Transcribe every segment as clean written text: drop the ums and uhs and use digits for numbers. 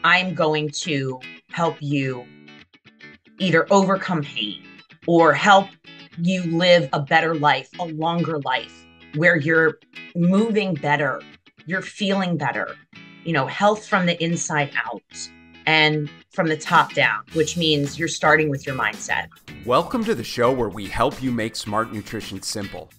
I'm going to help you either overcome pain or help you live a better life, a longer life where you're moving better, you're feeling better, health from the inside out and from the top down, which means you're starting with your mindset. Welcome to the show where we help you make smart nutrition simple.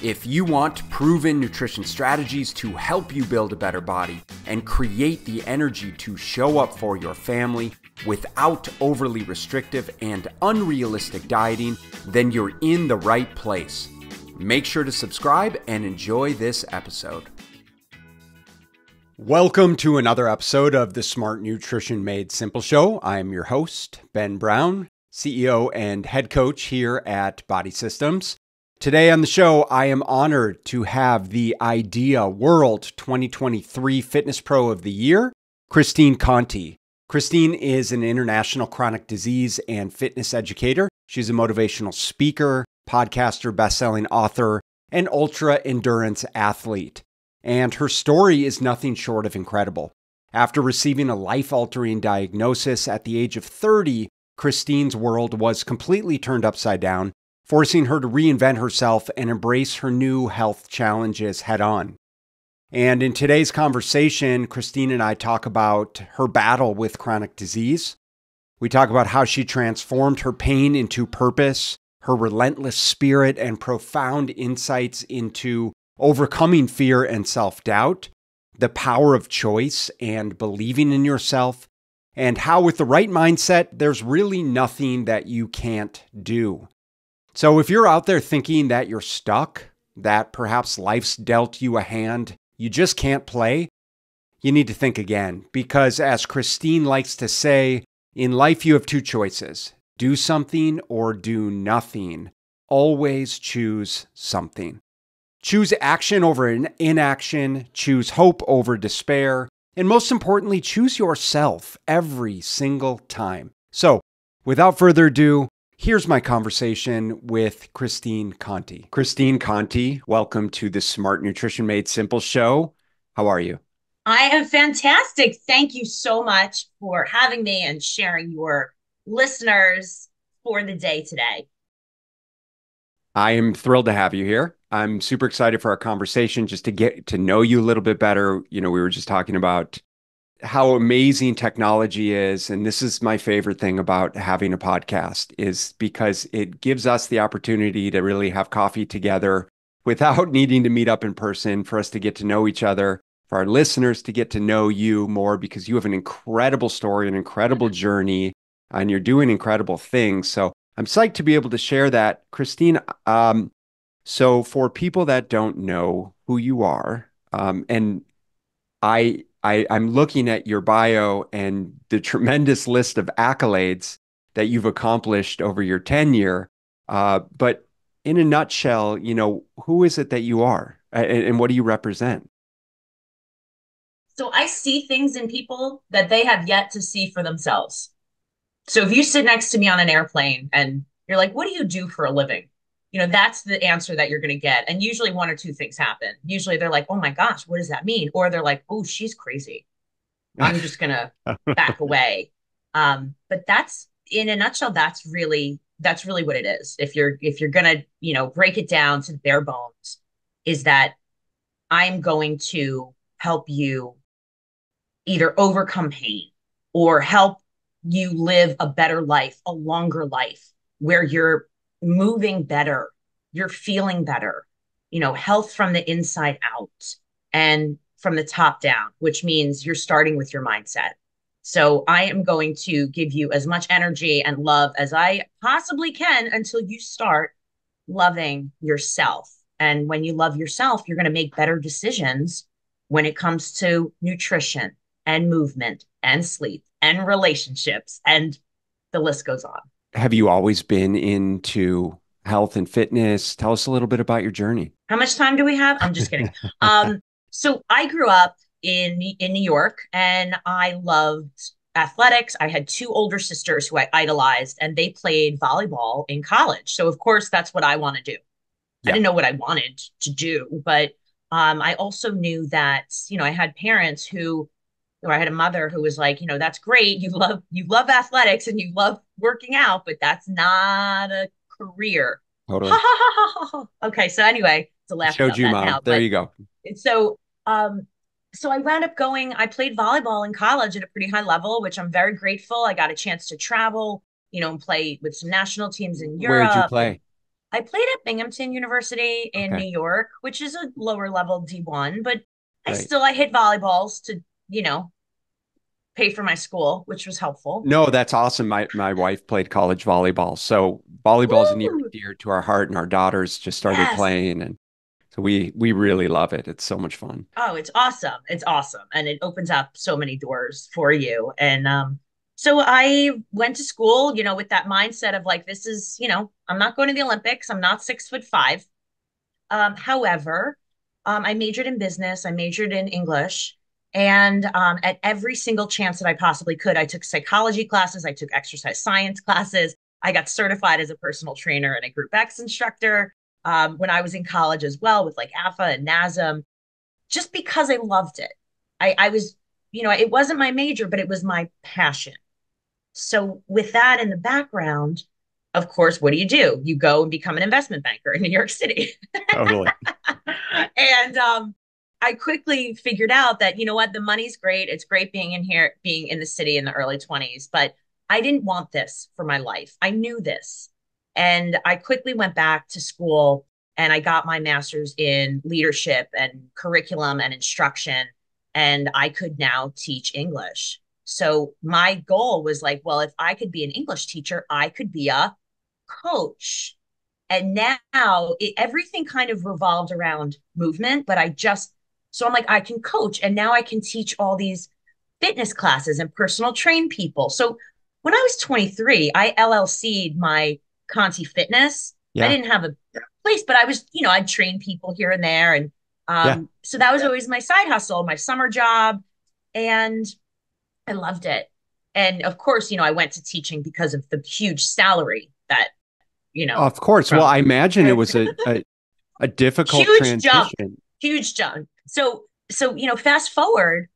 If you want proven nutrition strategies to help you build a better body and create the energy to show up for your family without overly restrictive and unrealistic dieting, then you're in the right place. Make sure to subscribe and enjoy this episode. Welcome to another episode of the Smart Nutrition Made Simple show. I'm your host, Ben Brown, CEO and head coach here at Body Systems. Today on the show, I am honored to have the IDEA World 2023 Fitness Pro of the Year, Christine Conti. Christine is an international chronic disease and fitness educator. She's a motivational speaker, podcaster, best-selling author, and ultra-endurance athlete. And her story is nothing short of incredible. After receiving a life-altering diagnosis at the age of 30, Christine's world was completely turned upside down, forcing her to reinvent herself and embrace her new health challenges head-on. And in today's conversation, Christine and I talk about her battle with chronic disease. We talk about how she transformed her pain into purpose, her relentless spirit, and profound insights into overcoming fear and self-doubt, the power of choice and believing in yourself, and how with the right mindset, there's really nothing that you can't do. So if you're out there thinking that you're stuck, that perhaps life's dealt you a hand you just can't play, you need to think again. Because as Christine likes to say, in life you have two choices: do something or do nothing. Always choose something. Choose action over inaction, choose hope over despair, and most importantly, choose yourself every single time. So without further ado, here's my conversation with Christine Conti. Christine Conti, welcome to the Smart Nutrition Made Simple show. How are you? I am fantastic. Thank you so much for having me and sharing your listeners for the day today. I am thrilled to have you here. I'm super excited for our conversation, just to get to know you a little bit better. We were just talking about how amazing technology is. And this is my favorite thing about having a podcast, is because it gives us the opportunity to really have coffee together without needing to meet up in person, for us to get to know each other, for our listeners to get to know you more, because you have an incredible story, an incredible journey, and you're doing incredible things. So I'm psyched to be able to share that. Christine, so for people that don't know who you are, and I'm looking at your bio and the tremendous list of accolades that you've accomplished over your tenure. But in a nutshell, who is it that you are, and what do you represent? So I see things in people that they have yet to see for themselves. So if you sit next to me on an airplane and you're like, what do you do for a living? That's the answer that you're going to get. And usually one or two things happen. Usually they're like, oh my gosh, what does that mean? Or they're like, oh, she's crazy. I'm just going to back away. But that's, in a nutshell, that's really what it is. If you're going to, break it down to the bare bones, is that I'm going to help you either overcome pain or help you live a better life, a longer life where you're moving better, you're feeling better, health from the inside out and from the top down, which means you're starting with your mindset. So I am going to give you as much energy and love as I possibly can until you start loving yourself. And when you love yourself, you're going to make better decisions when it comes to nutrition and movement and sleep and relationships, and the list goes on. Have you always been into health and fitness? Tell us a little bit about your journey. How much time do we have? I'm just kidding. So I grew up in New York, and I loved athletics. I had two older sisters who I idolized, and they played volleyball in college. So of course, that's what I want to do. I Yeah. didn't know what I wanted to do, but I also knew that, I had parents who or I had a mother who was like, that's great. You love athletics and you love working out, but that's not a career. Ha Totally. ha ha ha ha. Okay, so anyway, to I laugh showed about you, that mom. now, There but you go. so um so I wound up going, I played volleyball in college at a pretty high level, which I'm very grateful. I got a chance to travel, and play with some national teams in Where'd you Europe. And play? I played at Binghamton University in Okay, New York, which is a lower level D1, but right. I hit volleyballs to, you know, pay for my school, which was helpful. No, that's awesome. My wife played college volleyball, so volleyball is near and Woo! dear to our heart, and our daughters just started Yes. playing, and so we really love it. It's so much fun. Oh, it's awesome. It's awesome. And it opens up so many doors for you. And so I went to school, with that mindset of like, this is, I'm not going to the Olympics. I'm not 6'5". However, I majored in business, I majored in English. And at every single chance that I possibly could, I took psychology classes, I took exercise science classes, I got certified as a personal trainer and a group X instructor when I was in college as well with like AFA and NASM, just because I loved it. I was, it wasn't my major, but it was my passion. So with that in the background, of course, what do? You go and become an investment banker in New York City. Totally. And I quickly figured out that, the money's great. It's great being in here, being in the city in the early 20s, but I didn't want this for my life. I knew this. And I quickly went back to school and I got my master's in leadership and curriculum and instruction. And I could now teach English. So my goal was like, well, if I could be an English teacher, I could be a coach. And now everything kind of revolved around movement, but so I'm like, I can coach and now I can teach all these fitness classes and personal train people. So when I was 23, I LLC'd my Conti Fitness. I Yeah. didn't have a place, but I was, I'd train people here and there. And Yeah. so that was always my side hustle, my summer job. And I loved it. And of course, I went to teaching because of the huge salary that, Of course. Well, from I imagine it was a difficult huge jump, transition. huge jump. So, fast forward,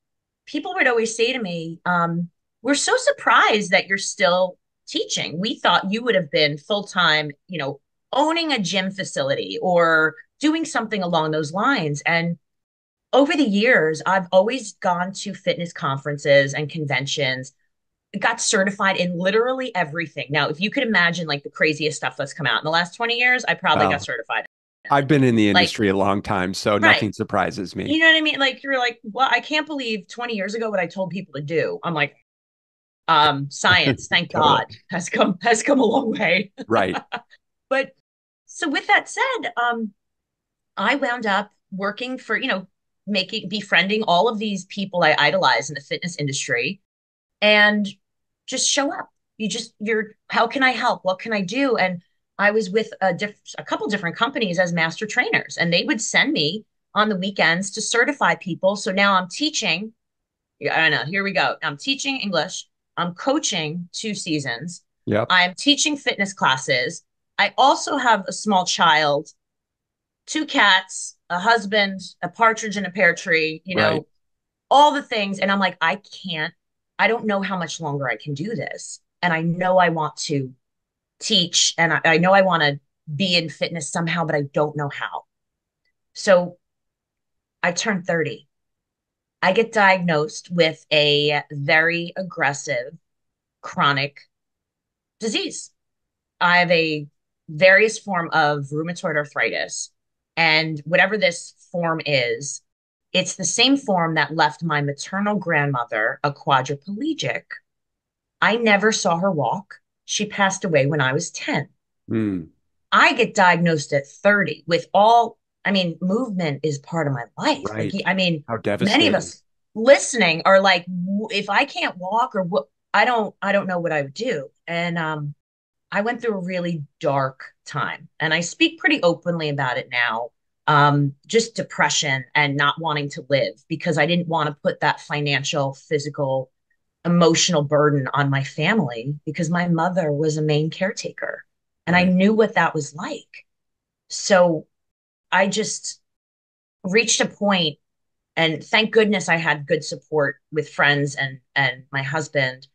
people would always say to me, we're so surprised that you're still teaching. We thought you would have been full time, owning a gym facility or doing something along those lines. And over the years, I've always gone to fitness conferences and conventions, got certified in literally everything. Now, if you could imagine like the craziest stuff that's come out in the last 20 years, I probably got Well, certified in it. I've been in the Like, industry a long time, so right. nothing surprises me. You know what I mean? Like you're like, well, I can't believe 20 years ago what I told people to do. I'm like, science, thank Totally. God, has come a long way. Right. But so with that said, I wound up working for, befriending all of these people I idolize in the fitness industry and just show up. How can I help? What can I do? And I was with a couple different companies as master trainers, and they would send me on the weekends to certify people. So now I'm teaching. Yeah, I know. Here we go. I'm teaching English. I'm coaching 2 seasons. Yep. I'm teaching fitness classes. I also have a small child, 2 cats, a husband, a partridge in a pear tree, Right. all the things. And I'm like, I don't know how much longer I can do this. And I know I want to teach and I know I want to be in fitness somehow, but I don't know how. So I turned 30. I get diagnosed with a very aggressive chronic disease. I have a various form of rheumatoid arthritis. And whatever this form is, it's the same form that left my maternal grandmother a quadriplegic. I never saw her walk. She passed away when I was 10. Mm, I get diagnosed at 30 with movement is part of my life. Like, right. I mean, How many of devastating. us listening are like, if I can't walk or what, I don't know what I would do. And I went through a really dark time, and I speak pretty openly about it now. Just depression and not wanting to live because I didn't want to put that financial, physical, emotional burden on my family because my mother was a main caretaker and I Right. knew what that was like. So I just reached a point And thank goodness I had good support with friends and my husband,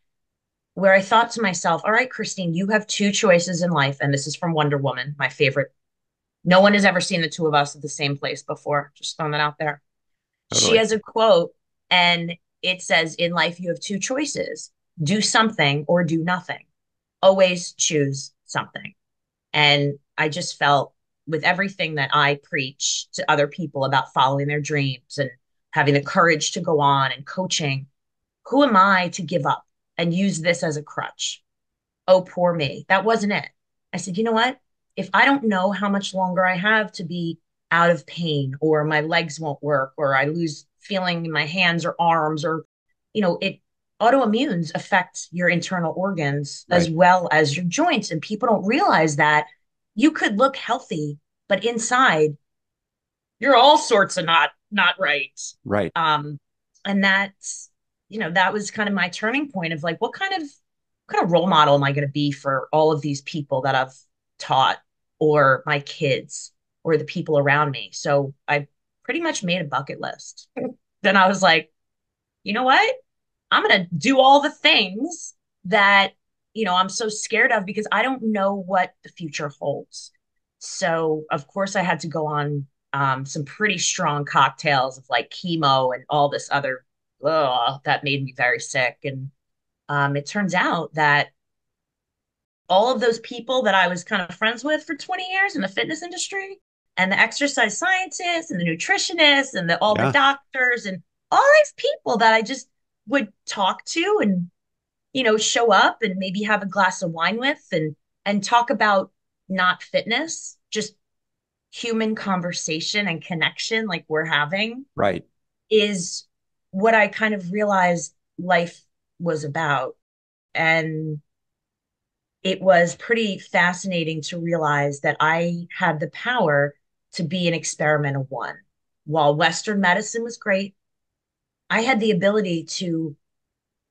where I thought to myself, all right, Christine, you have two choices in life. And this is from Wonder Woman, my favorite. No one has ever seen the two of us at the same place before. Just throwing that out there. She Totally. has a quote, and it says, in life, you have two choices: do something or do nothing. Always choose something. And I just felt, with everything that I preach to other people about following their dreams and having the courage to go on and coaching, who am I to give up and use this as a crutch? Oh, poor me. That wasn't it. I said, you know what? If I don't know how much longer I have to be out of pain, or my legs won't work, or I lose feeling in my hands or arms, or, it autoimmunes affect your internal organs as Right. well as your joints. And people don't realize that you could look healthy, but inside you're all sorts of not right. Right. Um, and that was kind of my turning point of like, what kind of role model am I going to be for all of these people that I've taught, or my kids, or the people around me? So I pretty much made a bucket list. Then I was like, you know what? I'm going to do all the things that, I'm so scared of, because I don't know what the future holds. So, of course, I had to go on some pretty strong cocktails of like chemo and all this other, that made me very sick. And it turns out that all of those people that I was kind of friends with for 20 years in the fitness industry, and the exercise scientists and the nutritionists and all the Yeah. doctors and all these people that I just would talk to and, show up and maybe have a glass of wine with, and talk about not fitness, just human conversation and connection like we're having, Right. is what I kind of realized life was about. And it was pretty fascinating to realize that I had the power to be an experiment of one. While Western medicine was great, I had the ability to,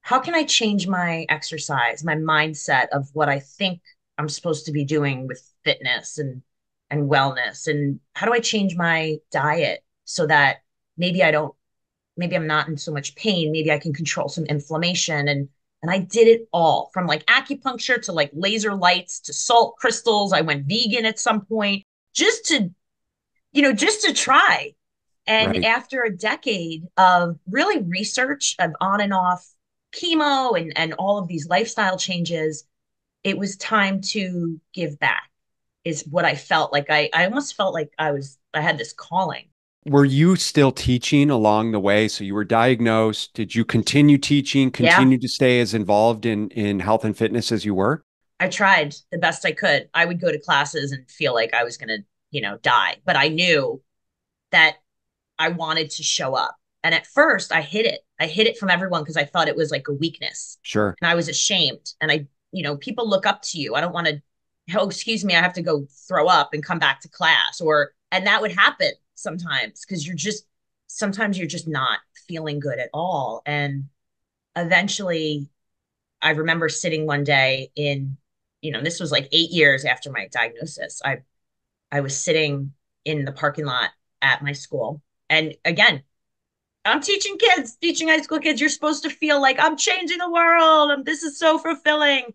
how can I change my exercise, my mindset of what I think I'm supposed to be doing with fitness and wellness? And how do I change my diet so that maybe I don't maybe I'm not in so much pain. Maybe I can control some inflammation. And I did it all, from like acupuncture to like laser lights to salt crystals. I went vegan at some point, just to, just to try. And Right. after a decade of really research of on and off chemo and all of these lifestyle changes, it was time to give back, is what I felt like. I almost felt like I had this calling. Were you still teaching along the way? So you were diagnosed. Did you continue teaching, Yeah. continue to stay as involved in health and fitness as you were? I tried the best I could. I would go to classes and feel like I was going to, die. But I knew that I wanted to show up. And at first, I hid it. I hid it from everyone because I thought it was like a weakness. Sure. And I was ashamed. And people look up to you. I don't want to, oh, excuse me, I have to go throw up and come back to class. And that would happen sometimes, because sometimes you're just not feeling good at all. And eventually, I remember sitting one day this was like 8 years after my diagnosis. I was sitting in the parking lot at my school. And again, I'm teaching kids, teaching high school kids. You're supposed to feel like I'm changing the world. And this is so fulfilling.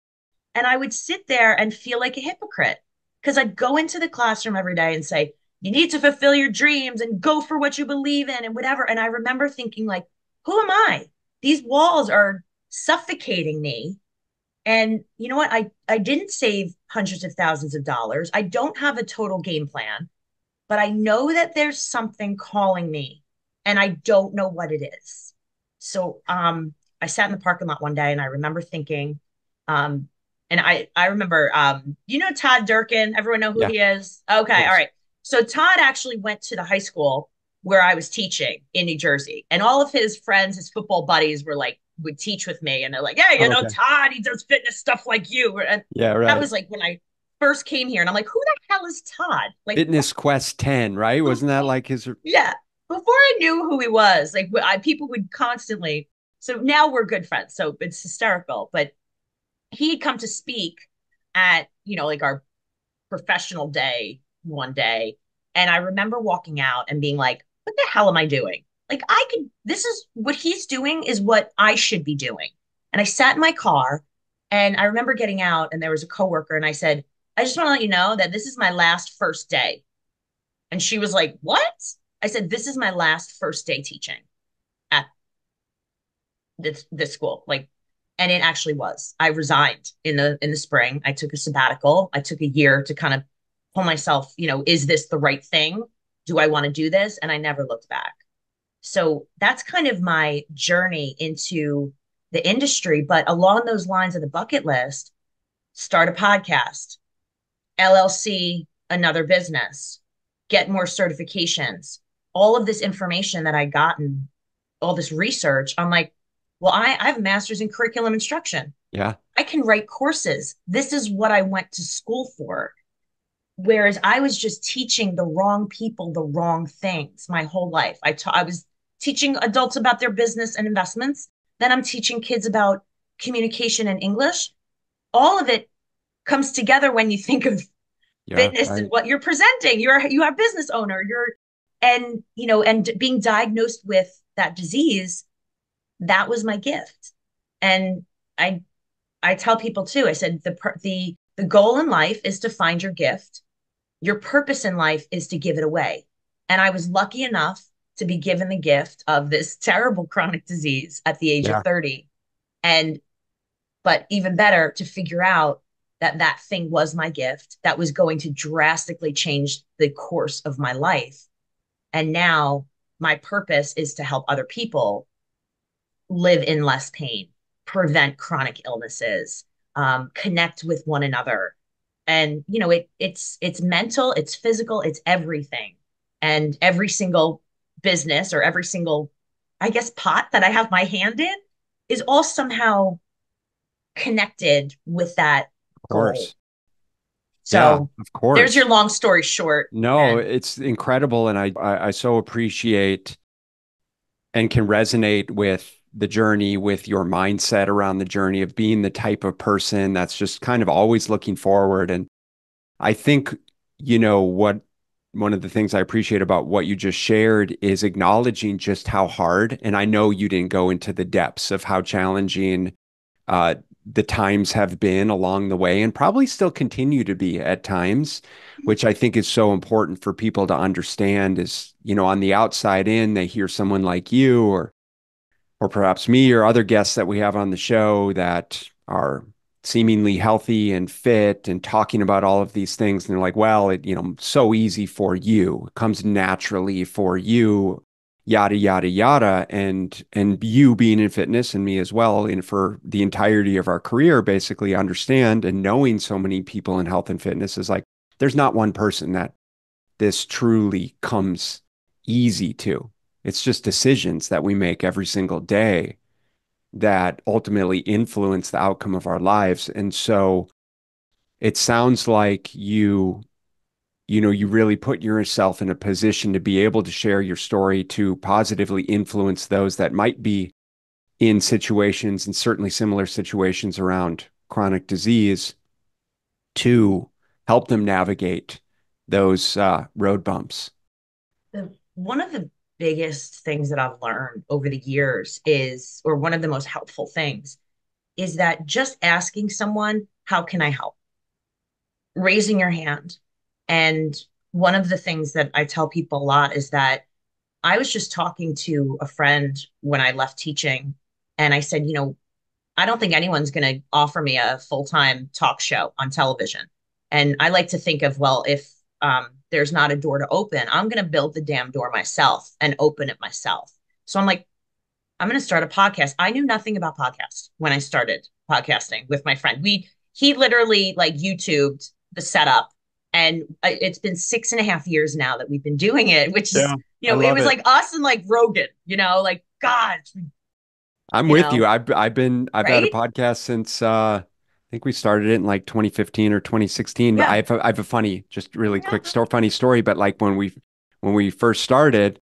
And I would sit there and feel like a hypocrite, because I'd go into the classroom every day and say, you need to fulfill your dreams and go for what you believe in and whatever. And I remember thinking, like, who am I? These walls are suffocating me. And you know what? I didn't save hundreds of thousands of dollars. I don't have a total game plan, but I know that there's something calling me, and I don't know what it is. So I sat in the parking lot one day, and I remember thinking, um and I remember, Todd Durkin, everyone know who Yeah, of he is? Okay, all course. right. So Todd actually went to the high school where I was teaching in New Jersey, and all of his friends, his football buddies, were like, would teach with me, and they're like, yeah, Okay. Todd, he does fitness stuff like you. And Yeah, that right. was like when I first came here, and I'm like, who the hell is Todd? Like, Fitness Quest 10, right? Wasn't that like his? yeah, before I knew who he was, like, people would constantly. So now we're good friends, so it's hysterical. But he had come to speak at, like our professional day one day, and I remember walking out and being like, what the hell am I doing? like I could, this is what he's doing is what I should be doing. And I sat in my car and I remember getting out and there was a coworker and I said, I just want to let you know that this is my last first day. And she was like, what? I said, this is my last first day teaching at this school. Like, and it actually was. I resigned in the spring. I took a sabbatical. I took a year to kind of pull myself, is this the right thing? Do I want to do this? And I never looked back. So that's kind of my journey into the industry. But along those lines of the bucket list, start a podcast, LLC, another business, get more certifications, all of this information that I gotten, all this research. I'm like, well, I have a master's in curriculum instruction. Yeah. I can write courses. This is what I went to school for. Whereas I was just teaching the wrong people the wrong things my whole life. I was teaching adults about their business and investments. Then I'm teaching kids about communication and English. All of it comes together when you think of Yeah. fitness and what you're presenting. You are a business owner. And being diagnosed with that disease, that was my gift. And I I tell people too. I said the goal in life is to find your gift. Your purpose in life is to give it away. And I was lucky enough to be given the gift of this terrible chronic disease at the age of Yeah. 30. And, but even better, to figure out that that thing was my gift that was going to drastically change the course of my life. And now my purpose is to help other people live in less pain, prevent chronic illnesses, connect with one another. And it's mental, it's physical, it's everything. And every single business or every single, I guess, pot that I have my hand in is all somehow connected with that Of goal. course. Yeah, So of there's your course. long story short. No, And it's incredible. And I so appreciate and can resonate with the journey, with your mindset around the journey of being the type of person that's just kind of always looking forward. And I think, what one of the things I appreciate about what you just shared is acknowledging just how hard, and I know you didn't go into the depths of how challenging uh, the times have been along the way and probably still continue to be at times, which I think is so important for people to understand is, on the outside in, they hear someone like you or perhaps me or other guests that we have on the show that are seemingly healthy and fit and talking about all of these things. And they're like, well, so easy for you. It comes naturally for you, yada, yada, yada. And you being in fitness and me as well, and for the entirety of our career, basically understand and knowing so many people in health and fitness is like, there's not one person that this truly comes easy to. It's just decisions that we make every single day that ultimately influence the outcome of our lives. And so it sounds like you really put yourself in a position to be able to share your story to positively influence those that might be in situations and certainly similar situations around chronic disease to help them navigate those road bumps. one of the biggest things that I've learned over the years is, or one of the most helpful things, is that just asking someone, how can I help? Raising your hand. And one of the things that I tell people a lot is that I was just talking to a friend when I left teaching, and I said, I don't think anyone's going to offer me a full-time talk show on television. And I like to think of, well, if there's not a door to open, I'm going to build the damn door myself and open it myself. So I'm like, I'm going to start a podcast. I knew nothing about podcasts when I started podcasting with my friend. He literally like YouTubed the setup, and it's been 6.5 years now that we've been doing it, which is, Yeah, I it love was it. like us and like Rogan, like God, I'm you with you. know, I've had a right? podcast since I think we started it in like 2015 or 2016. Yeah. I have a funny, just really quick story, funny story. But like when we first started,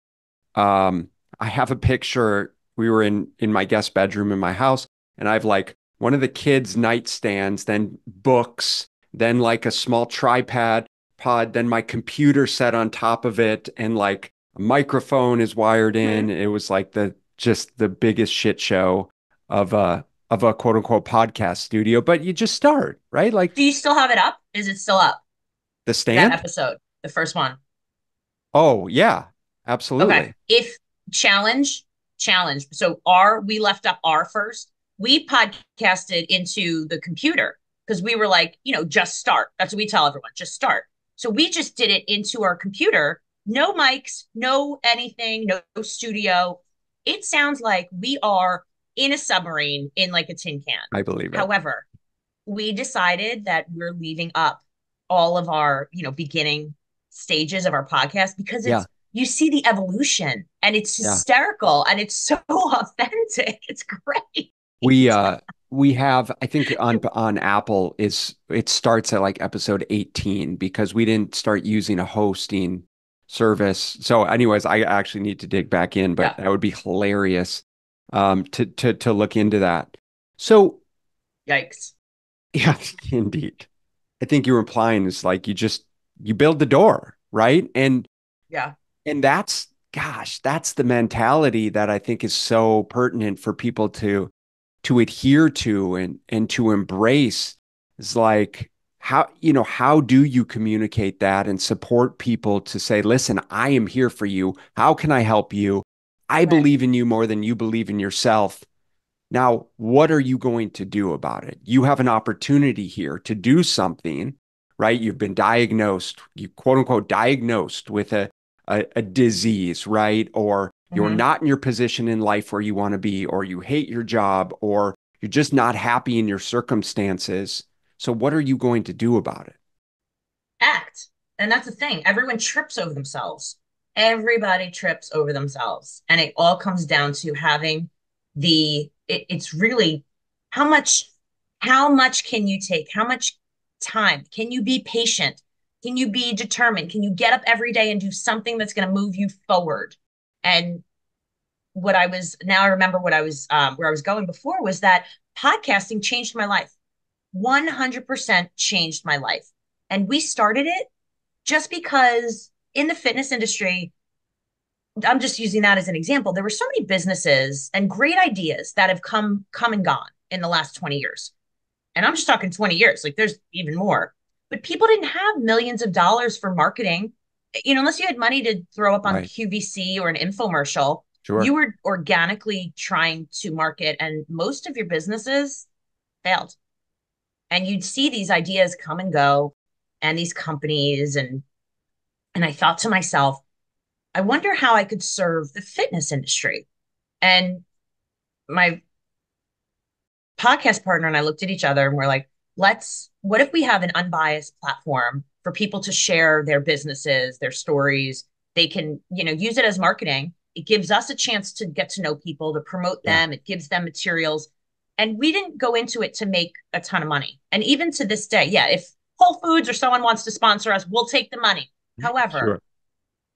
um, I have a picture. We were in my guest bedroom in my house, and I have like one of the kids' nightstands, then books, then like a small tripod pod, then my computer set on top of it, and like a microphone is wired Hmm. in. It was like the just the biggest shit show of a quote unquote podcast studio. But you just start, right? Like Do you still have it up? Is it still up? the That stand. episode, the first one. Oh yeah, Okay. absolutely. If challenge, challenge. So our we left up our first. We podcasted into the computer because we were like, just start. That's what we tell everyone, just start. So we just did it into our computer. No mics, no anything, no studio. It sounds like we are in a submarine in like a tin can. I believe it. However, we decided that we're leaving up all of our, beginning stages of our podcast because Yeah, you see the evolution and it's yeah. hysterical and it's so authentic. It's great. We uh we have I think on Apple is it starts at like episode 18 because we didn't start using a hosting service. So anyways, I actually need to dig back in, but Yeah. that would be hilarious to look into that. So Yikes. yeah, indeed. I think you're implying is like you build the door, right? Yeah. And that's gosh, that's the mentality that I think is so pertinent for people to adhere to and to embrace is like how do you communicate that and support people to say, listen, I am here for you. How can I help you? I Right. believe in you more than you believe in yourself. Now, what are you going to do about it? You have an opportunity here to do something, right? You've been diagnosed, you quote unquote diagnosed with a disease, right? Or you're Mm-hmm. not in your position in life where you want to be, or you hate your job, or you're just not happy in your circumstances. So, what are you going to do about it? Act. And that's the thing. Everyone trips over themselves. Everybody trips over themselves. And it all comes down to having it's really how much, how much can you take? How much time? Can you be patient? Can you be determined? Can you get up every day and do something that's going to move you forward? And now I remember what I was, where I was going before was that podcasting changed my life. 100% changed my life. And we started it just because in the fitness industry, I'm just using that as an example. There were so many businesses and great ideas that have come and gone in the last 20 years. And I'm just talking 20 years, like there's even more. But people didn't have millions of dollars for marketing. Unless you had money to throw up on Right. QVC or an infomercial, Sure. you were organically trying to market, and most of your businesses failed. And you'd see these ideas come and go and these companies, and I thought to myself, I wonder how I could serve the fitness industry. And my podcast partner and I looked at each other and we're like, what if we have an unbiased platform for people to share their businesses, their stories? They can, use it as marketing. It gives us a chance to get to know people, to promote Yeah. them. It gives them materials. And we didn't go into it to make a ton of money. And even to this day, yeah, if Whole Foods or someone wants to sponsor us, we'll take the money. However,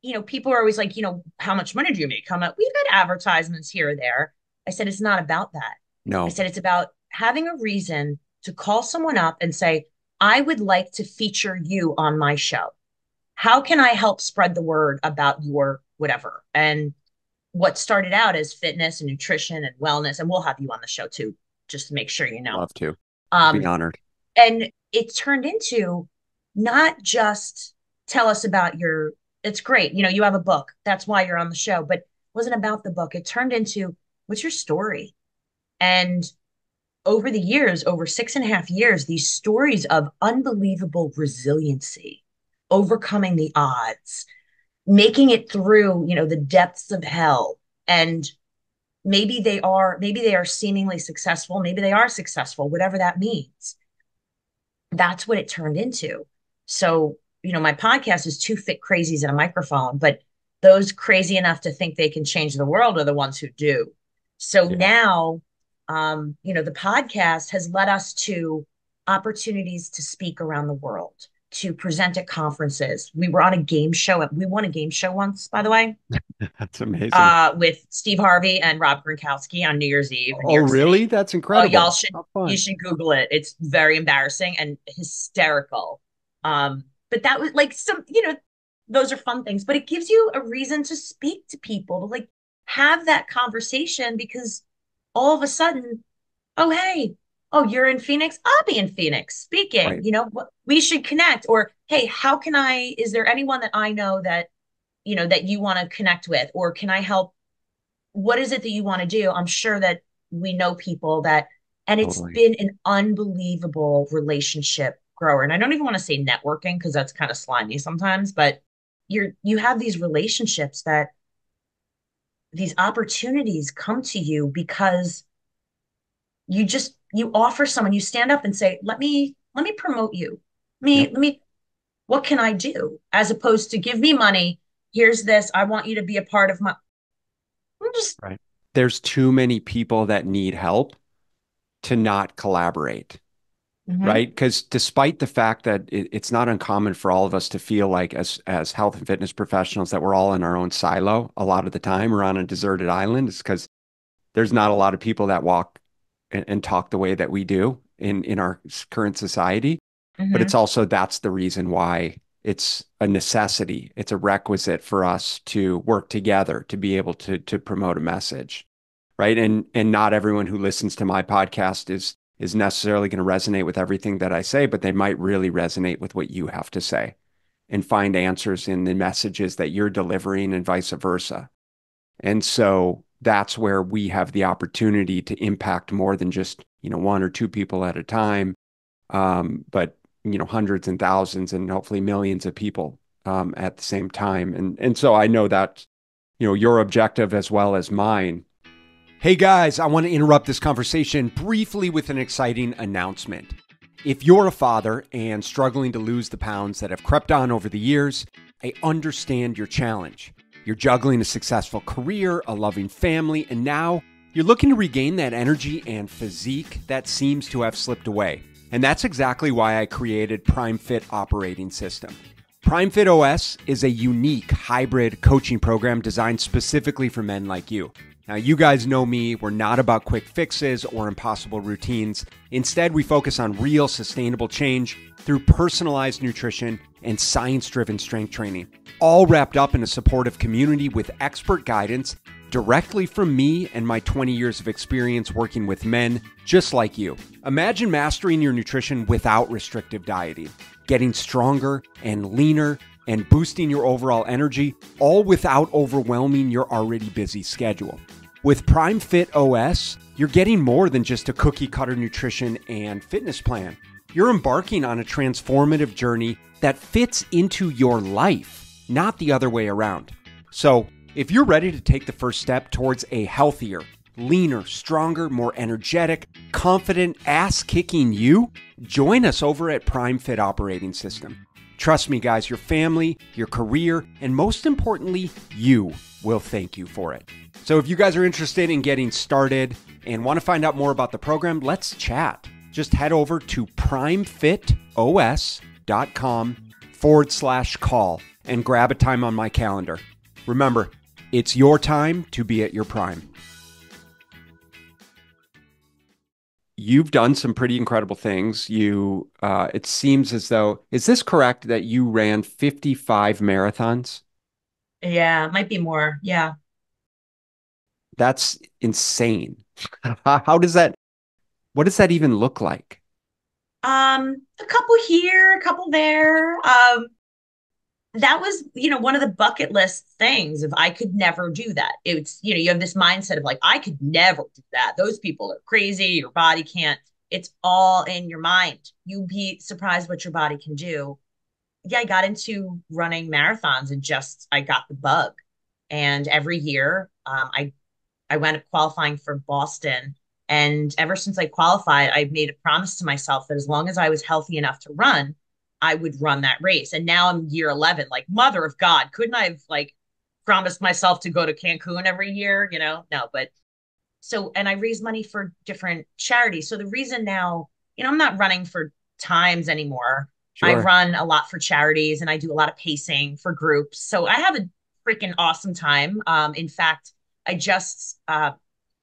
Sure. people are always like, how much money do you make? How much? We've got advertisements here or there. I said, it's not about that. I No. said, it's about having a reason to call someone up and say, I would like to feature you on my show. How can I help spread the word about your whatever? And what started out as fitness and nutrition and wellness, and we'll have you on the show too, just to make sure you know. Love to. I'd be Um, honored. and it turned into not just tell us about it's great, you have a book, that's why you're on the show, but it wasn't about the book. It turned into, what's your story? And over the years, over 6.5 years, these stories of unbelievable resiliency, overcoming the odds, making it through, the depths of hell. And maybe they are seemingly successful, maybe they are successful, whatever that means. That's what it turned into. So, my podcast is Two Fit Crazies and a Microphone, but those crazy enough to think they can change the world are the ones who do. So Yeah. now, the podcast has led us to opportunities to speak around the world, to present at conferences. We were on a game show. We won a game show once, by the way, That's amazing. with Steve Harvey and Rob Gronkowski on New Year's Eve in New Oh, York City. really? That's Oh, y'all incredible. should How you fun. should Google it. It's very embarrassing and hysterical. But that was like those are fun things, but it gives you a reason to speak to people, to like have that conversation because all of a sudden, oh, hey, oh, you're in Phoenix? I'll be in Phoenix speaking. Right. We should connect. Or, hey, is there anyone that I know that, that you want to connect with? Or can I help? What is it that you want to do? I'm sure that we know people that, and it's Totally. been an unbelievable relationship grower. And I don't even want to say networking because that's kind of slimy sometimes, but you have these relationships that these opportunities come to you because you offer someone, you stand up and say, let me promote you. Yep. What can I do? As opposed to give me money. Here's this. I want you to be a part of I'm just, Right. There's too many people that need help to not collaborate. mhm, Right? Because despite the fact that it's not uncommon for all of us to feel like as health and fitness professionals that we're all in our own silo a lot of the time, we're on a deserted island. It's because there's not a lot of people that walk and talk the way that we do in our current society. But it's mhm, also that's the reason why it's a necessity. It's a requisite for us to work together to be able to promote a message, right? And not everyone who listens to my podcast is necessarily going to resonate with everything that I say, but they might really resonate with what you have to say and find answers in the messages that you're delivering and vice versa. And so that's where we have the opportunity to impact more than just, one or two people at a time, but, hundreds and thousands and hopefully millions of people at the same time. And so I know that, your objective as well as mine. Hey guys, I want to interrupt this conversation briefly with an exciting announcement. If you're a father and struggling to lose the pounds that have crept on over the years, I understand your challenge. You're juggling a successful career, a loving family, and now you're looking to regain that energy and physique that seems to have slipped away. And that's exactly why I created Prime Fit Operating System. Prime Fit OS is a unique hybrid coaching program designed specifically for men like you. Now, you guys know me, we're not about quick fixes or impossible routines. Instead, we focus on real sustainable change through personalized nutrition and science-driven strength training, all wrapped up in a supportive community with expert guidance directly from me and my 20 years of experience working with men just like you. Imagine mastering your nutrition without restrictive dieting, getting stronger and leaner, and boosting your overall energy, all without overwhelming your already busy schedule. With Prime Fit OS, you're getting more than just a cookie cutter nutrition and fitness plan. You're embarking on a transformative journey that fits into your life, not the other way around. So, if you're ready to take the first step towards a healthier, leaner, stronger, more energetic, confident, ass-kicking you, join us over at Prime Fit Operating System. Trust me, guys, your family, your career, and most importantly, you will thank you for it. So if you guys are interested in getting started and want to find out more about the program, let's chat. Just head over to primefitos.com/call and grab a time on my calendar. Remember, it's your time to be at your prime. You've done some pretty incredible things. It seems as though, is this correct that you ran 55 marathons? yeah, it might be more. Yeah. That's insane. What does that even look like? A couple here, a couple there. That was, one of the bucket list things if I could never do that. It's, you have this mindset of like, I could never do that. Those people are crazy. Your body can't. It's all in your mind. You'd be surprised what your body can do. Yeah, I got into running marathons and I got the bug. And every year, I went qualifying for Boston. And ever since I qualified, I made a promise to myself that as long as I was healthy enough to run, I would run that race. And now I'm year 11, like, mother of God, couldn't I have like promised myself to go to Cancun every year? No, but and I raise money for different charities. So the reason now, I'm not running for times anymore. I Sure. run a lot for charities and I do a lot of pacing for groups. So I have a freaking awesome time. In fact, I just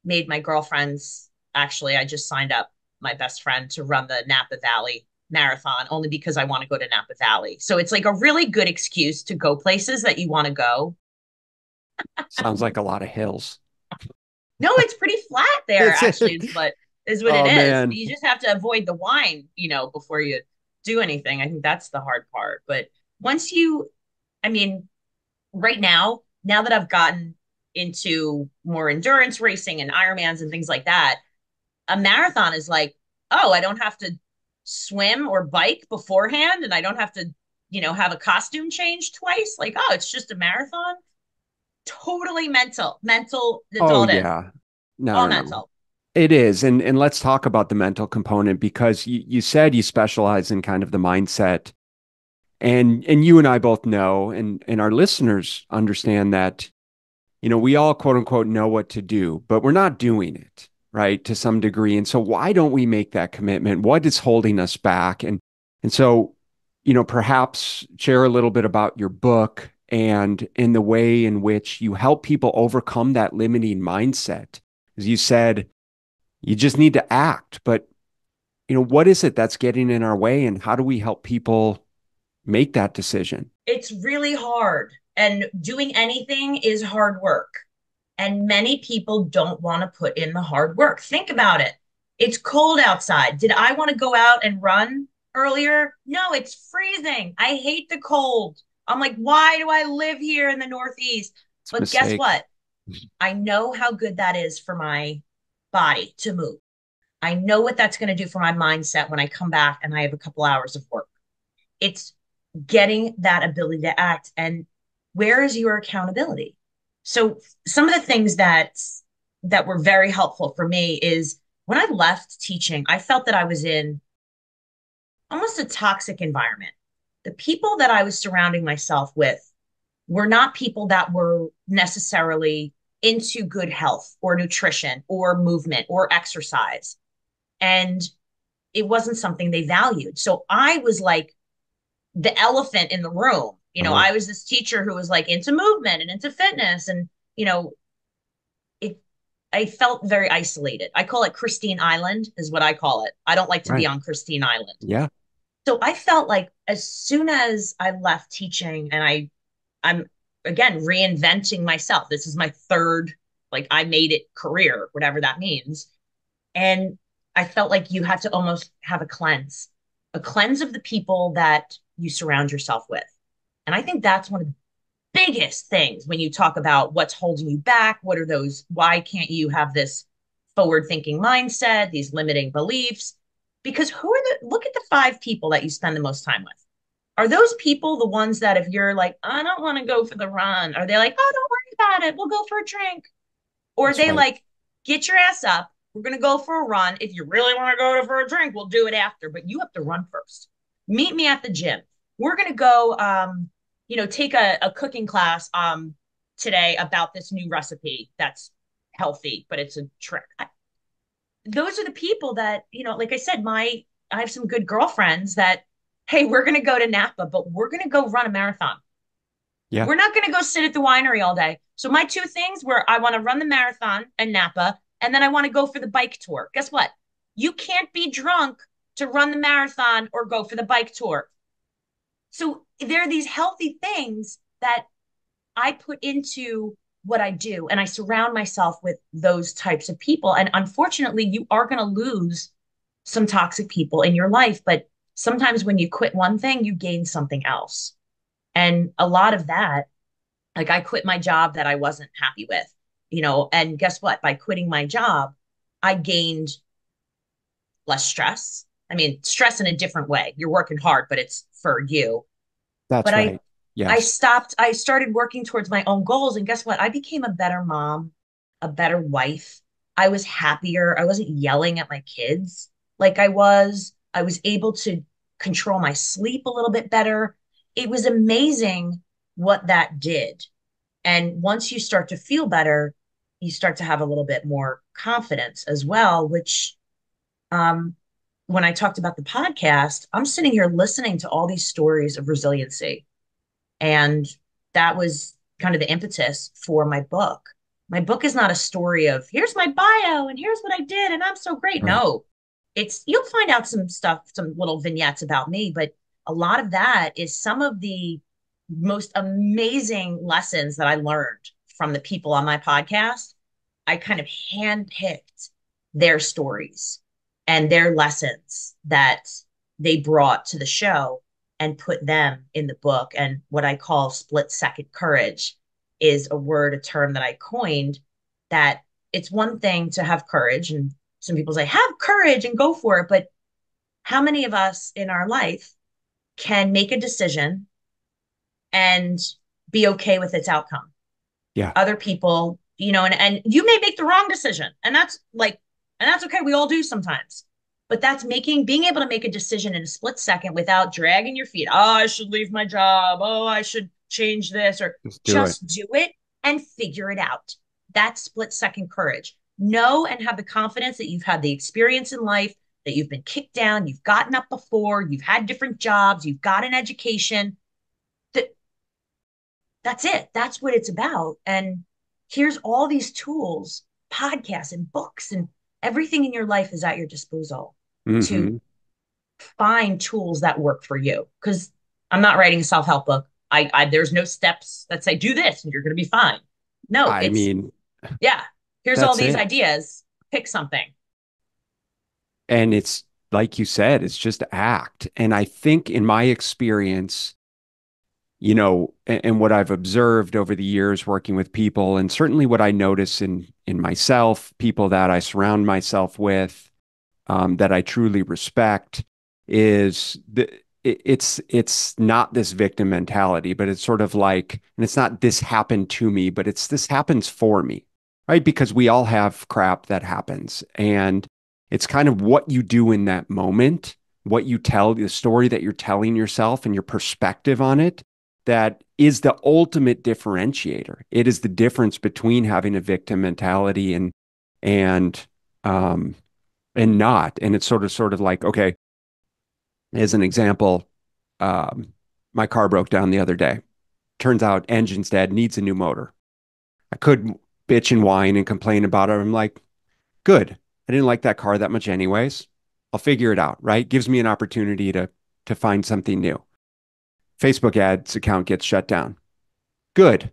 made my girlfriend's, actually, I just signed up my best friend to run the Napa Valley marathon only because I want to go to Napa Valley. So it's like a really good excuse to go places that you want to go. Sounds like a lot of hills. No, it's pretty flat there, It's actually, it. is what it Oh is. man. You just have to avoid the wine, before you do anything. I think that's the hard part. But once you, I mean, right now that I've gotten into more endurance racing and Ironmans and things like that, a marathon is like, oh, I don't have to swim or bike beforehand, and I don't have to, have a costume change twice. Like, oh, it's just a marathon. Totally mental. Mental, that's Oh all it is. yeah. No, All no, no. mental. It is. And let's talk about the mental component because you said you specialize in kind of the mindset. And you and I both know, and our listeners understand that, we all quote unquote know what to do, but we're not doing it, right? To some degree. And so why don't we make that commitment? What is holding us back? And so, perhaps share a little bit about your book and in the way in which you help people overcome that limiting mindset. As you said, you just need to act, but what is it that's getting in our way and how do we help people make that decision? It's really hard. And doing anything is hard work. And many people don't want to put in the hard work. Think about it. It's cold outside. Did I want to go out and run earlier? No, it's freezing. I hate the cold. I'm like, why do I live here in the Northeast? It's a But guess mistake. what? I know how good that is for my body to move. I know what that's going to do for my mindset when I come back and I have a couple hours of work. It's getting that ability to act. And where is your accountability? So some of the things that were very helpful for me is when I left teaching, I felt that I was in almost a toxic environment. The people that I was surrounding myself with were not people that were necessarily into good health or nutrition or movement or exercise. And it wasn't something they valued. So I was like the elephant in the room. Oh, I was this teacher who was like into movement and into fitness. And, it, I felt very isolated. I call it Christine Island, is what I call it. I don't like to be right. on Christine Island. Yeah, So I felt like as soon as I left teaching and I'm again reinventing myself. This is my third, like I made it career, whatever that means. And I felt like you have to almost have a cleanse of the people that you surround yourself with. And I think that's one of the biggest things when you talk about what's holding you back. What are those? Why can't you have this forward thinking mindset, these limiting beliefs? Because look at the five people that you spend the most time with. Are those people the ones that if you're like, I don't want to go for the run, are they like, oh, don't worry about it. We'll go for a drink? Or are that's they right. like, get your ass up. We're going to go for a run. If you really want to go for a drink, we'll do it after, but you have to run first. Meet me at the gym. We're going to go, take a cooking class today about this new recipe that's healthy, but it's a trick. Those are the people that, like I said, I have some good girlfriends that, hey, we're going to go to Napa, but we're going to go run a marathon. Yeah, We're not going to go sit at the winery all day. So my two things were I want to run the marathon in Napa, and then I want to go for the bike tour. Guess what? You can't be drunk to run the marathon or go for the bike tour. So there are these healthy things that I put into what I do, and I surround myself with those types of people. And unfortunately, you are going to lose some toxic people in your life, but sometimes when you quit one thing, you gain something else. And a lot of that, like I quit my job that I wasn't happy with, and guess what? By quitting my job, I gained less stress. I mean, stress in a different way. You're working hard, but it's for you. But that's I right. Yes, I started working towards my own goals. And guess what? I became a better mom, a better wife. I was happier. I wasn't yelling at my kids like I was. I was able to control my sleep a little bit better. It was amazing what that did. And once you start to feel better, you start to have a little bit more confidence as well, which when I talked about the podcast, I'm sitting here listening to all these stories of resiliency. And that was kind of the impetus for my book. My book is not a story of here's my bio and here's what I did and I'm so great. right. No, you'll find out some stuff, some little vignettes about me, but a lot of that is some of the most amazing lessons that I learned from the people on my podcast. I kind of handpicked their stories and their lessons that they brought to the show and put them in the book. And what I call split second courage is a word, a term that I coined, that it's one thing to have courage. And some people say, have courage and go for it. But how many of us in our life can make a decision and be okay with its outcome? Yeah. Other people, and you may make the wrong decision. And that's okay. We all do sometimes. But that's being able to make a decision in a split second without dragging your feet. Oh, I should leave my job. Oh, I should change this, or Just do it. just do it and figure it out. That's split second courage. Know and have the confidence that you've had the experience in life, that you've been kicked down, you've gotten up before, you've had different jobs, you've got an education. That that's it. That's what it's about. And here's all these tools, podcasts and books, and everything in your life is at your disposal to Hmm. find tools that work for you. Because I'm not writing a self-help book. There's no steps that say do this and you're going to be fine. No, I it's mean, yeah. Here's all that's these it. ideas. Pick something. And it's like you said, it's just act. And I think in my experience, and what I've observed over the years working with people, and certainly what I notice in myself, people that I surround myself with, that I truly respect, is it's not this victim mentality, but it's sort of like, and it's not this happened to me, but it's this happens for me, right? Because we all have crap that happens, and it's kind of what you do in that moment, what you tell, the story that you're telling yourself, and your perspective on it, that is the ultimate differentiator. It is the difference between having a victim mentality and um and not. And it's sort of like, okay, as an example, um, my car broke down the other day. Turns out engine's dead, needs a new motor. I could bitch and whine and complain about it. I'm like, good. I didn't like that car that much anyways. I'll figure it out, right? Gives me an opportunity to find something new. Facebook ads account gets shut down. Good.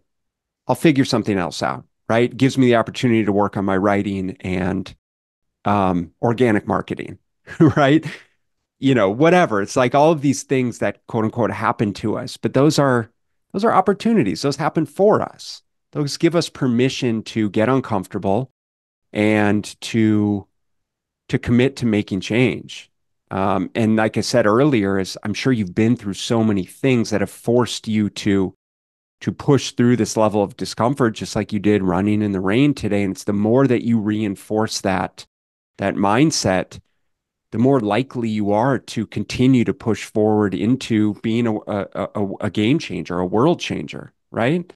I'll figure something else out, right? Gives me the opportunity to work on my writing and organic marketing, right? Whatever. It's like all of these things that quote unquote happen to us, but those are opportunities. Those happen for us. Those give us permission to get uncomfortable and to commit to making change. And like I said earlier, is I'm sure you've been through so many things that have forced you to push through this level of discomfort, just like you did running in the rain today. And it's the more that you reinforce that mindset, the more likely you are to continue to push forward into being a game changer, a world changer, right?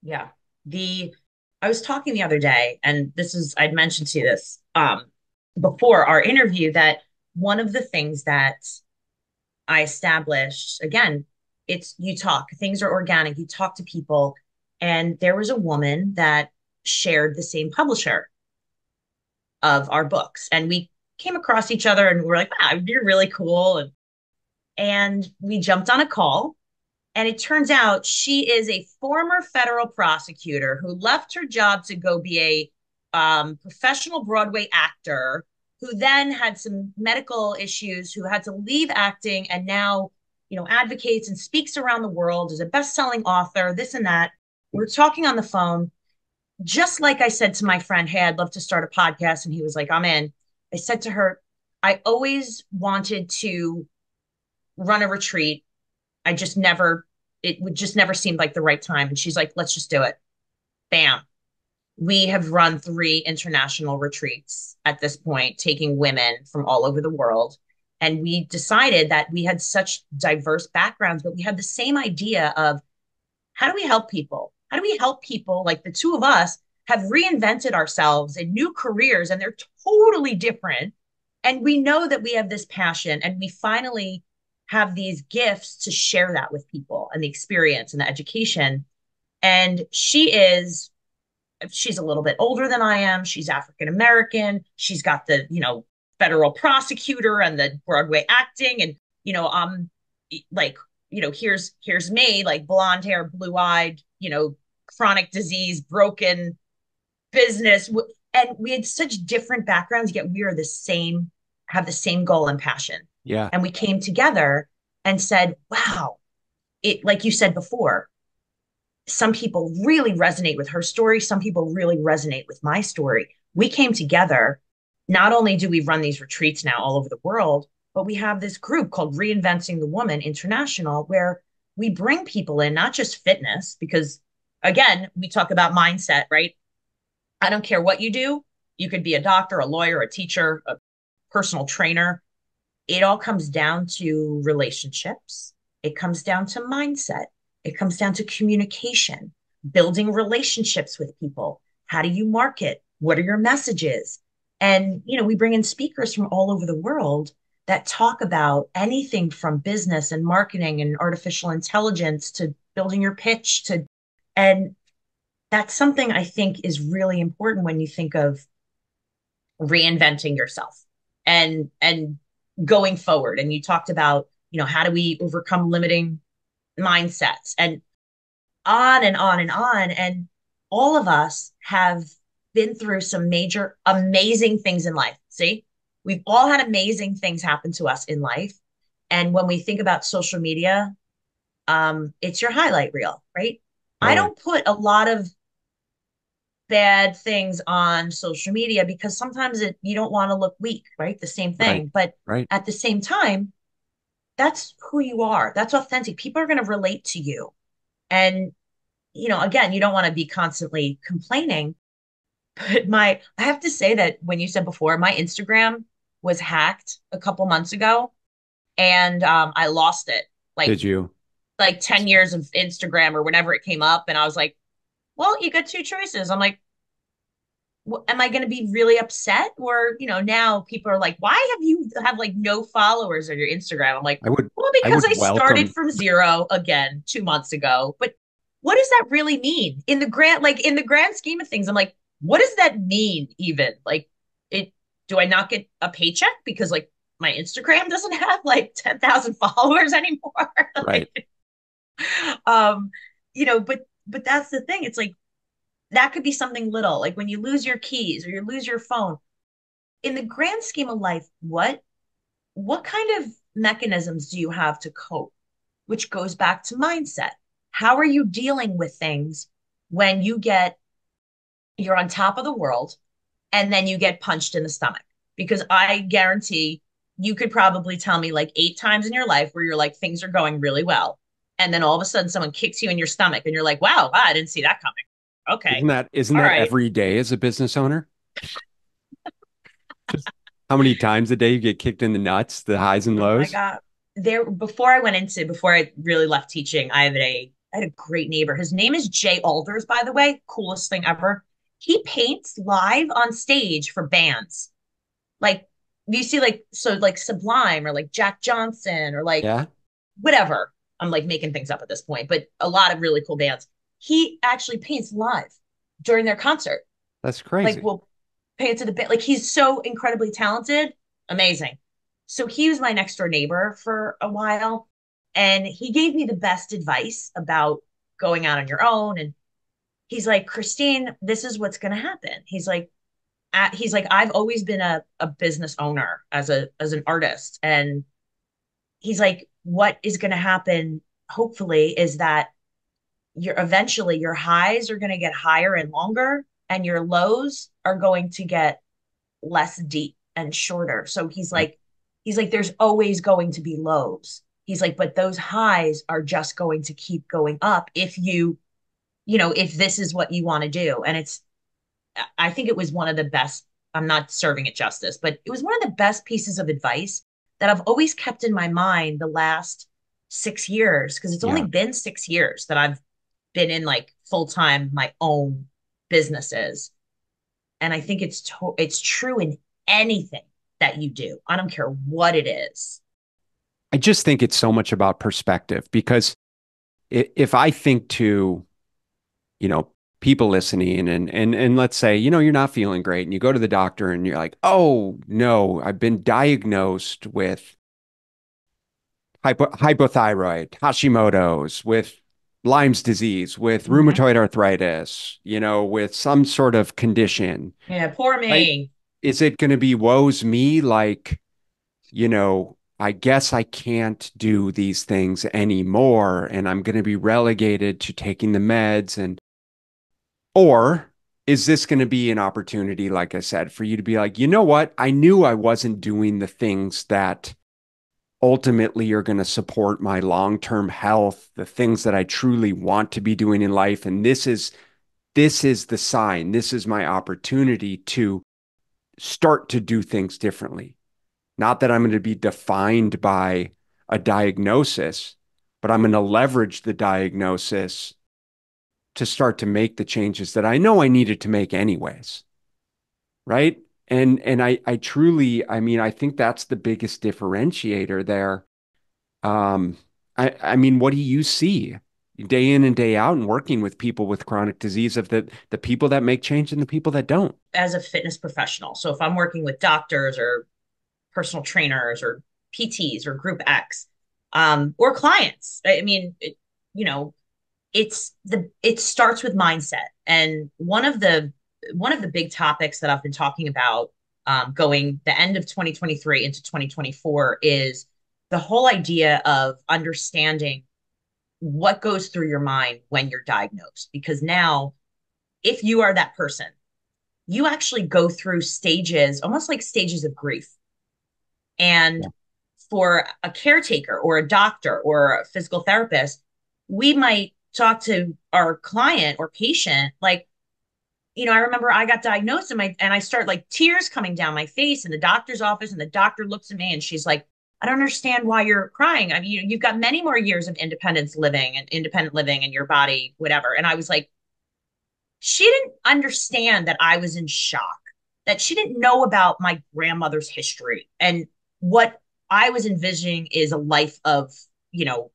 Yeah. The I was talking the other day, and I'd mentioned to you this before our interview, that one of the things that I established, again, it's you talk, things are organic, you talk to people. And there was a woman that shared the same publisher of our books. And we came across each other and we were like, wow, you're really cool. And we jumped on a call. And it turns out she is a former federal prosecutor who left her job to go be a professional Broadway actor, who then had some medical issues, who had to leave acting, and now, advocates and speaks around the world, is a best-selling author, this and that. We're talking on the phone, just like I said to my friend, hey, I'd love to start a podcast. And he was like, I'm in. I said to her, I always wanted to run a retreat. I just never, it would just never seem like the right time. And she's like, let's just do it. Bam. We have run 3 international retreats at this point, taking women from all over the world. And we decided that we had such diverse backgrounds, but we had the same idea of how do we help people? How do we help people? Like the two of us have reinvented ourselves in new careers, and they're totally different. And we know that we have this passion, and we finally have these gifts to share that with people, and the experience and the education. And she's a little bit older than I am. She's African American. She's got the, federal prosecutor and the Broadway acting. And, like, here's me, like blonde hair, blue eyed, chronic disease, broken business. And we had such different backgrounds, yet we are the same, have the same goal and passion. Yeah. And we came together and said, wow, it, like you said before, some people really resonate with her story. Some people really resonate with my story. We came together. Not only do we run these retreats now all over the world, but we have this group called Reinventing the Woman International, where we bring people in, not just fitness, because again, we talk about mindset, right? I don't care what you do. You could be a doctor, a lawyer, a teacher, a personal trainer. It all comes down to relationships. It comes down to mindset. It comes down to communication, building relationships with people. How do you market? What are your messages? And, we bring in speakers from all over the world that talk about anything from business and marketing and artificial intelligence to building your pitch to, and that's something I think is really important when you think of reinventing yourself and going forward. And you talked about, how do we overcome limiting mindsets and on and on and on. And all of us have been through some major amazing things in life. See, we've all had amazing things happen to us in life. And when we think about social media, it's your highlight reel, right? I Totally. don't put a lot of bad things on social media because sometimes you don't want to look weak, right? The same Right. thing. But Right. at the same time, that's who you are. That's authentic. People are going to relate to you. And, again, you don't want to be constantly complaining. But I have to say that when you said before, my Instagram was hacked a couple months ago and I lost it Did you? like 10 years of Instagram or whenever it came up. And I was like, well, you got two choices. I'm like, am I going to be really upset? Or, now people are like, why have you have like no followers on your Instagram? I'm like, I would well, I because would I started welcome. from zero again 2 months ago. But what does that really mean in the grand scheme of things? I'm like, what does that mean even? Like do I not get a paycheck because like my Instagram doesn't have like 10,000 followers anymore? Right. Like, um, but that's the thing. It's like, that could be something little, like when you lose your keys or you lose your phone. In the grand scheme of life, what kind of mechanisms do you have to cope? Which goes back to mindset. How are you dealing with things when you're on top of the world and then you get punched in the stomach? Because I guarantee you could probably tell me like 8 times in your life where you're like things are going really well. And then all of a sudden someone kicks you in your stomach and you're like, wow, I didn't see that coming. Okay. Isn't All that right. every day as a business owner? Just how many times a day you get kicked in the nuts, the highs and Oh my lows? God. Before I really left teaching, I had a great neighbor. His name is Jay Alders, by the way. Coolest thing ever. He paints live on stage for bands. Like you see like Sublime or like Jack Johnson or like Yeah, whatever. I'm like making things up at this point, but a lot of really cool bands. He actually paints live during their concert. that's Like crazy. we'll pay it to the bit. Like he's so incredibly talented, amazing. So he was my next door neighbor for a while, and he gave me the best advice about going out on your own. And he's like, Christine, this is what's going to happen. He's like, I've always been a business owner as an artist, and he's like, what is going to happen? Hopefully, is that your highs are going to get higher and longer, and your lows are going to get less deep and shorter. So Yep. he's like, there's always going to be lows. He's like, but those highs are just going to keep going up if if this is what you want to do. And I think it was one of the best, I'm not serving it justice, but it was one of the best pieces of advice that I've always kept in my mind the last 6 years, because it's only Yeah. been 6 years that I've been in like full time, my own businesses. And I think it's true in anything that you do. I don't care what it is. I just think it's so much about perspective because if I think to, people listening and let's say, you're not feeling great and you go to the doctor and you're like, "Oh, no, I've been diagnosed with hypothyroid, Hashimoto's, with Lyme's disease, with Mhm. rheumatoid arthritis, with some sort of condition." Yeah, poor Right? me. Is it going to be woes me like, I guess I can't do these things anymore and I'm going to be relegated to taking the meds or is this going to be an opportunity, like I said, for you to be like, you know what? I knew I wasn't doing the things that ultimately are going to support my long-term health, the things that I truly want to be doing in life. And this is the sign. This is my opportunity to start to do things differently. Not that I'm going to be defined by a diagnosis, but I'm going to leverage the diagnosis to start to make the changes that I know I needed to make anyways. Right. And I truly, I mean, I think that's the biggest differentiator there. I mean, what do you see day in and day out and working with people with chronic disease of the people that make change and the people that don't? As a fitness professional. So if I'm working with doctors or personal trainers or PTs or group X, or clients, I mean, you know, it starts with mindset. And one of the big topics that I've been talking about, going the end of 2023 into 2024, is the whole idea of understanding what goes through your mind when you're diagnosed. Because now, if you are that person, you actually go through stages, almost like stages of grief. And Yeah. for a caretaker or a doctor or a physical therapist, we might talk to our client or patient like, I remember I got diagnosed and I start like tears coming down my face in the doctor's office, and the doctor looks at me and she's like, "I don't understand why you're crying. I mean, you've got many more years of independent living in your body, whatever." And I was like, she didn't understand that I was in shock, that she didn't know about my grandmother's history and what I was envisioning is a life of, you know,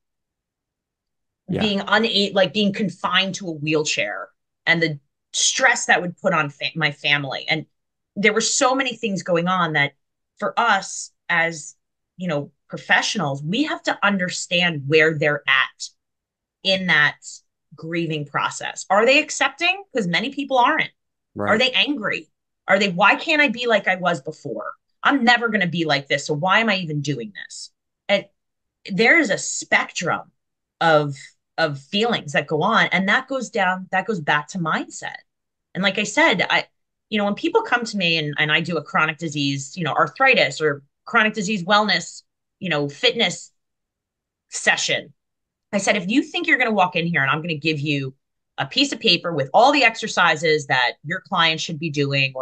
Yeah. being unable, like being confined to a wheelchair, and the stress that would put on my family. And there were so many things going on that for us as, professionals, we have to understand where they're at in that grieving process. Are they accepting? Because many people aren't. Are Right. they angry? Are they, why can't I be like I was before? I'm never going to be like this. So why am I even doing this? And there is a spectrum of feelings that go on, and that goes back to mindset. And like I said, when people come to me and I do a chronic disease, arthritis or chronic disease wellness, fitness session, I said, if you think you're going to walk in here and I'm going to give you a piece of paper with all the exercises that your client should be doing,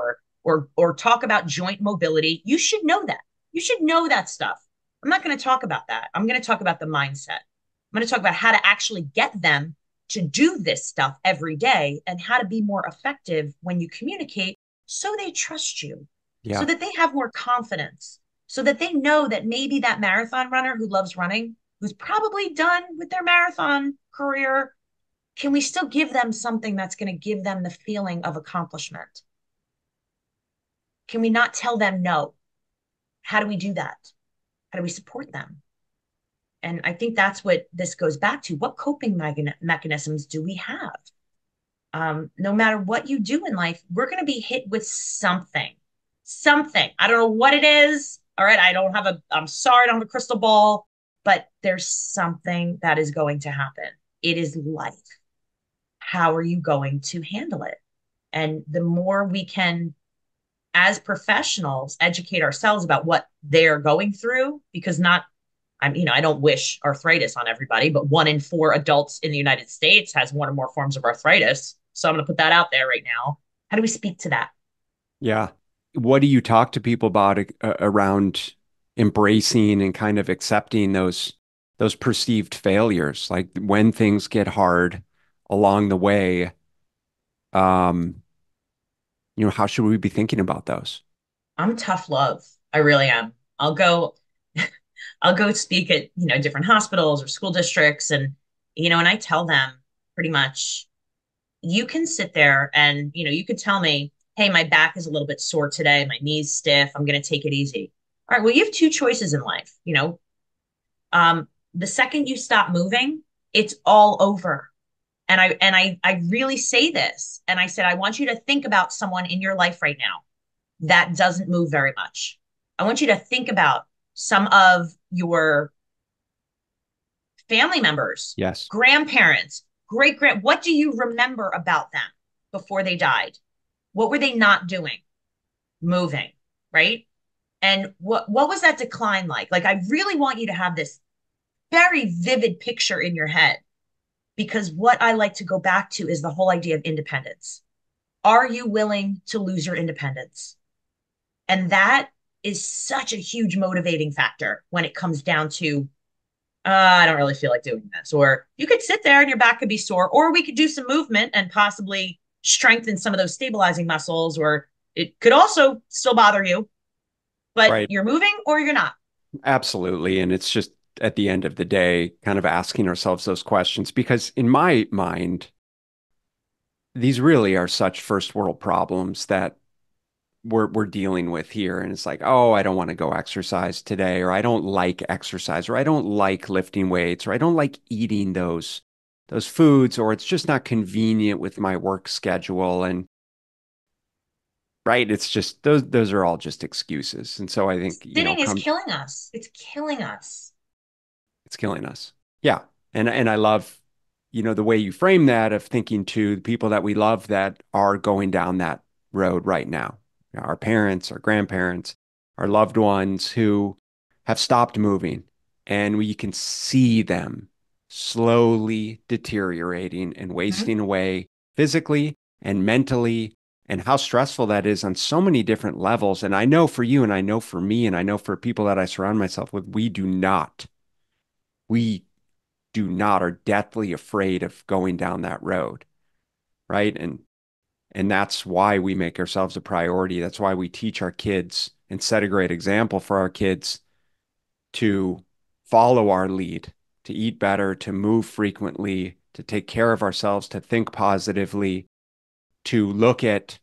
or talk about joint mobility, you should know that. You should know that stuff. I'm not going to talk about that. I'm going to talk about the mindset. I'm going to talk about how to actually get them to do this stuff every day and how to be more effective when you communicate, so they trust you, so Yeah. that they have more confidence, so that they know that maybe that marathon runner who loves running, who's probably done with their marathon career, can we still give them something that's going to give them the feeling of accomplishment? Can we not tell them no? How do we do that? How do we support them? And I think that's what this goes back to. What coping mechanisms do we have? No matter what you do in life, we're going to be hit with something. Something. I don't know what it is. All right. I'm sorry, I don't have a crystal ball, but there's something that is going to happen. It is life. How are you going to handle it? And the more we can, as professionals, educate ourselves about what they're going through, because I don't wish arthritis on everybody, but 1 in 4 adults in the United States has one or more forms of arthritis. So I'm going to put that out there right now. How do we speak to that? Yeah. What do you talk to people about around embracing and kind of accepting those perceived failures? Like when things get hard along the way, um, how should we be thinking about those? I'm tough love. I really am. I'll go, I'll go speak at, different hospitals or school districts, and I tell them pretty much, you can sit there and, you could tell me, hey, my back is a little bit sore today, my knee's stiff, I'm going to take it easy. All right, well, you have two choices in life. The second you stop moving, it's all over. And I really say this, and I said, I want you to think about someone in your life right now that doesn't move very much. I want you to think about some of your family members, Yes. grandparents, what do you remember about them before they died? What were they not doing? Moving, right? And what was that decline like? Like, I really want you to have this very vivid picture in your head, because what I like to go back to is the whole idea of independence. Are you willing to lose your independence? And that is such a huge motivating factor when it comes down to, I don't really feel like doing this. Or you could sit there and your back could be sore, or we could do some movement and possibly strengthen some of those stabilizing muscles, or it could also still bother you, but Right. you're moving or you're not. Absolutely. And it's just at the end of the day, kind of asking ourselves those questions because in my mind, these really are such first world problems that we're dealing with here. And it's like, oh, I don't want to go exercise today, or I don't like exercise, or I don't like lifting weights, or I don't like eating those foods, or it's just not convenient with my work schedule. And right, it's just those are all just excuses. And so I think, Sitting is come killing us. It's killing us. it's killing us. Yeah. And I love, the way you frame that of thinking to the people that we love that are going down that road right now. Our parents, our grandparents, our loved ones who have stopped moving, and we can see them slowly deteriorating and Mhm. wasting away physically and mentally, and how stressful that is on so many different levels. And I know for you, and I know for me, and I know for people that I surround myself with, we do not are deathly afraid of going down that road, right? And that's why we make ourselves a priority. That's why we teach our kids and set a great example for our kids to follow our lead, to eat better, to move frequently, to take care of ourselves, to think positively, to look at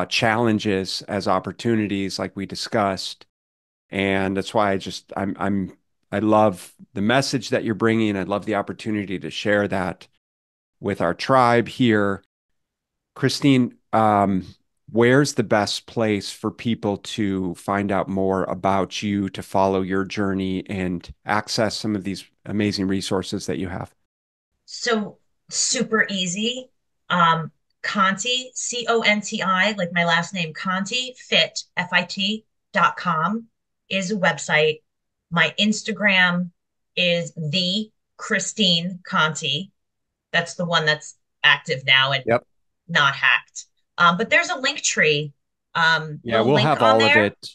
challenges as opportunities, like we discussed. And that's why I love the message that you're bringing. I love the opportunity to share that with our tribe here. Christine, where's the best place for people to find out more about you, to follow your journey and access some of these amazing resources that you have? So super easy. Conti, CONTI, like my last name, Conti, FIT.com is a website. My Instagram is the Christine Conti. That's the one that's active now and Yep. not hacked. But there's a link tree, Yeah, little we'll link have on all of there. it.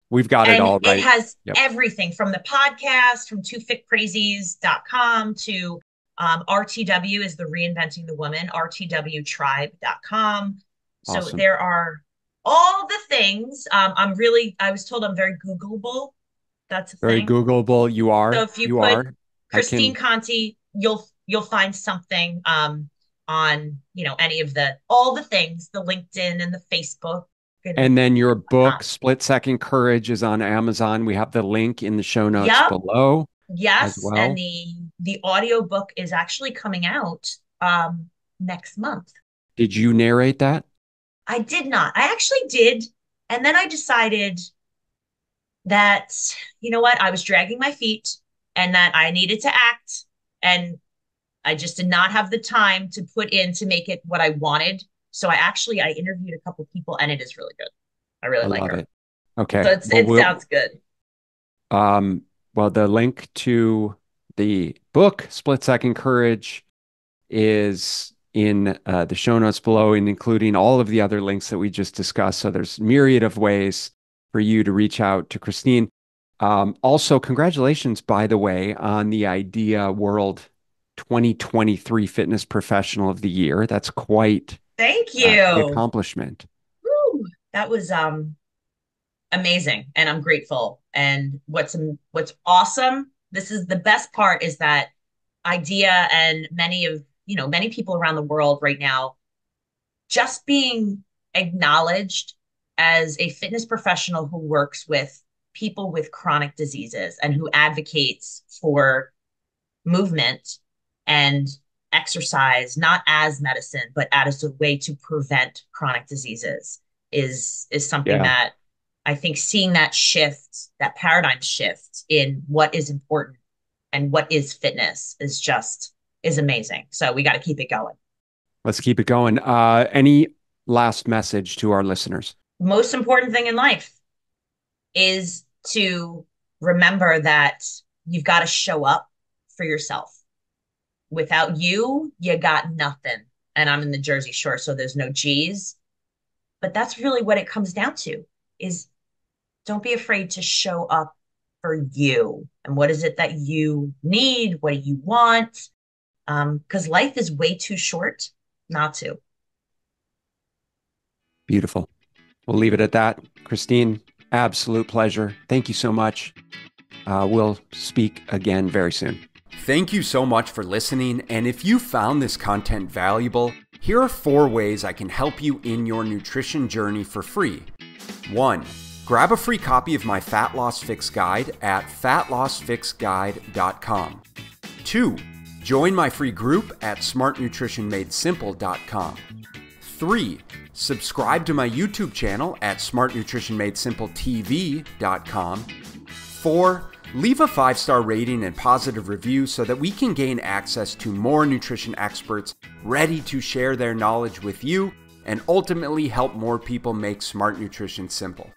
We've got it And all it right. has Yep. everything from the podcast, from twofitcrazies.com to RTW is the Reinventing the Woman, rtwtribe.com. So Awesome. there are all the things. I was told I'm very Googleable. That's a Very thing. Googleable. You So are. if you You put are. I Christine can. Conti, you'll find something on any of the all the things, the LinkedIn and the Facebook and And then your book, whatnot. Split Second Courage, is on Amazon. We have the link in the show notes Yep. below as Yes, and well. the audio book is actually coming out next month. Did you narrate that? I did not. I actually did, and then I decided that what, I was dragging my feet and that I needed to act, and I just did not have the time to put in to make it what I wanted. So I interviewed a couple people, and it is really good. I really I like love her. it. So Okay. Well, it sounds good. um, the link to the book, Split Second Courage, is in the show notes below, and including all of the other links that we just discussed. So there's myriad of ways for you to reach out to Christine. Also, congratulations, by the way, on the Idea World 2023 Fitness Professional of the Year. That's quite Thank the you. accomplishment. Woo. That was amazing, and I'm grateful. And what's awesome, this is the best part, is that Idea and many of many people around the world right now just being acknowledged as a fitness professional who works with people with chronic diseases and who advocates for movement and exercise, not as medicine, but as a way to prevent chronic diseases is something Yeah. that I think seeing that shift, that paradigm shift in what is important and what is fitness is amazing. So we got to keep it going. Let's keep it going. Any last message to our listeners? Most important thing in life is to remember that you've got to show up for yourself. Without you, you got nothing. And I'm in the Jersey Shore, so there's no G's. But that's really what it comes down to is don't be afraid to show up for you. And what is it that you need? What do you want? Because life is way too short not to. Beautiful. We'll leave it at that. Christine, absolute pleasure. Thank you so much. We'll speak again very soon. Thank you so much for listening. And if you found this content valuable, here are 4 ways I can help you in your nutrition journey for free. 1. Grab a free copy of my Fat Loss Fix Guide at fatlossfixguide.com. 2. Join my free group at smartnutritionmadesimple.com. 3. Subscribe to my YouTube channel at smartnutritionmadesimpletv.com. 4. Leave a 5-star rating and positive review so that we can gain access to more nutrition experts ready to share their knowledge with you and ultimately help more people make smart nutrition simple.